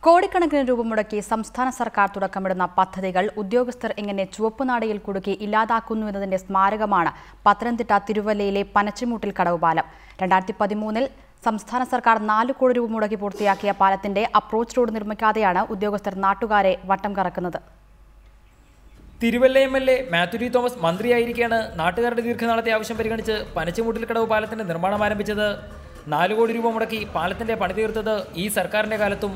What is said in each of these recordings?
കോടിക്കണക്കിന് രൂപ മുടക്കി സംസ്ഥാന സർക്കാർ തുടക്കമിടുന്ന പദ്ധതികൾ ഉദ്യോഗസ്ഥർ എങ്ങനെ ചുവപ്പുനാടയിൽ കുടുക്കി ഇല്ലാതാക്കുന്നു എന്നതിന്റെ സ്മാരകമാണ് പത്തനംതിട്ട തിരുവല്ലയിലെ പനച്ചിമൂട്ടിൽ കടവ് പാലം. 2013-ൽ സംസ്ഥാന സർക്കാർ 4 കോടി രൂപ മുടക്കി പൂർത്തിയാക്കിയ പാലത്തിന്റെ അപ്രോച്ച് റോഡ് നിർമ്മിക്കാതെയാണ് ഉദ്യോഗസ്ഥർ നാട്ടുകാരെ വട്ടം കറക്കുന്നത്. തിരുവല്ല എം.എൽ.എ. മാത്യു തോമസ് മന്ത്രിയായിരിക്കെയാണ് നാട്ടുകാരുടെ ദീർഘനാളത്തെ ആവശ്യം പരിഗണിച്ച് പനച്ചിമൂട്ടിൽ കടവ് പാലത്തിന്റെ നിർമ്മാണം ആരംഭിച്ചത്. 4 കോടി രൂപ മുടക്കി പാലത്തിന്റെ പണി തീർത്തത് ഈ സർക്കാരിന്റെ കാലത്തും.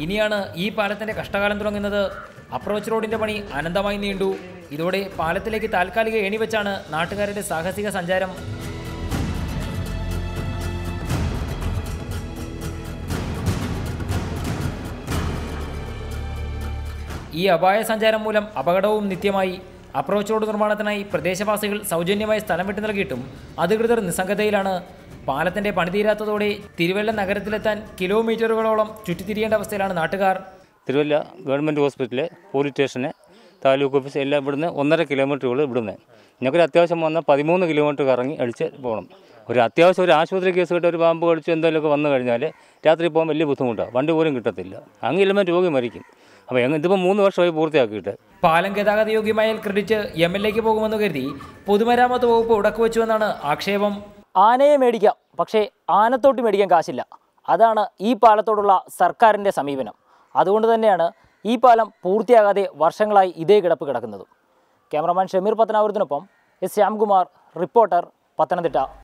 ഇനിയാണ് ഈ പാലത്തിന്റെ കഷ്ടകാലം തുടങ്ങുന്നത്. അപ്രോച്ച് റോഡിന്റെ പണി അനന്തമായി നീണ്ടു. ഇതോടെ പാലത്തിലേക്ക് താൽക്കാലിക ഏണി വെച്ചാണ് നാട്ടുകാരുടെ സാഹസിക സഞ്ചാരം. ഈ അപായ സഞ്ചാരം മൂലം അപകടവും നിത്യമായി. അപ്രോച്ച് റോഡ് നിർമ്മാണത്തിനായി പ്രദേശവാസികൾ സൗജന്യമായി സ്ഥലം വിട്ടു നൽകിയിട്ടും അധികൃതർ നിസ്സംഗതയിലാണ്. പാലത്തിന്റെ പണി തീരാത്തതോടെ തിരുവല്ല നഗരത്തിലെത്താൻ കിലോമീറ്ററുകളോളം ചുറ്റിത്തിരിയേണ്ട അവസ്ഥയിലാണ് നാട്ടുകാർ. തിരുവല്ല ഗവൺമെൻറ് ഹോസ്പിറ്റല്, പോലീസ് സ്റ്റേഷന്, താലൂക്ക് ഓഫീസ് എല്ലാം ഇവിടുന്ന് 1.5 കിലോമീറ്ററുകൾ ഇവിടുന്ന്. ഞങ്ങൾക്കൊരു അത്യാവശ്യം വന്നാൽ 13 കിലോമീറ്റർ കറങ്ങി അടിച്ച് പോകണം. ഒരു അത്യാവശ്യം ഒരു ആശുപത്രി കേസ് കിട്ടുക, ഒരു പാമ്പ് കടിച്ച് എന്തെങ്കിലുമൊക്കെ വന്നു കഴിഞ്ഞാൽ രാത്രി പോകാൻ വലിയ ബുദ്ധിമുട്ടാണ്. വണ്ടി പോലും കിട്ടത്തില്ല. അങ്ങില്ലെങ്കിലും രോഗി മരിക്കും. അപ്പോൾ ഇതിപ്പോൾ 3 വർഷമായി പൂർത്തിയാക്കിയിട്ട്. പാലം ഗതാഗത യോഗ്യമായാൽ ക്രെഡിറ്റ് എം.എൽ.എക്ക് പോകുമെന്ന് കരുതി പൊതുമരാമത്ത് വകുപ്പ് ഉടക്കുവെച്ചുവെന്നാണ് ആക്ഷേപം. ആനയെ മേടിക്കാം, പക്ഷേ ആനത്തോട്ടി മേടിക്കാൻ കാശില്ല. അതാണ് ഈ പാലത്തോടുള്ള സർക്കാരിൻ്റെ സമീപനം. അതുകൊണ്ട് തന്നെയാണ് ഈ പാലം പൂർത്തിയാകാതെ വർഷങ്ങളായി ഇതേ കിടപ്പ് കിടക്കുന്നത്. ക്യാമറമാൻ ഷമീർ പത്തനാപുരത്തിനൊപ്പം എസ് ശ്യാംകുമാർ, റിപ്പോർട്ടർ, പത്തനംതിട്ട.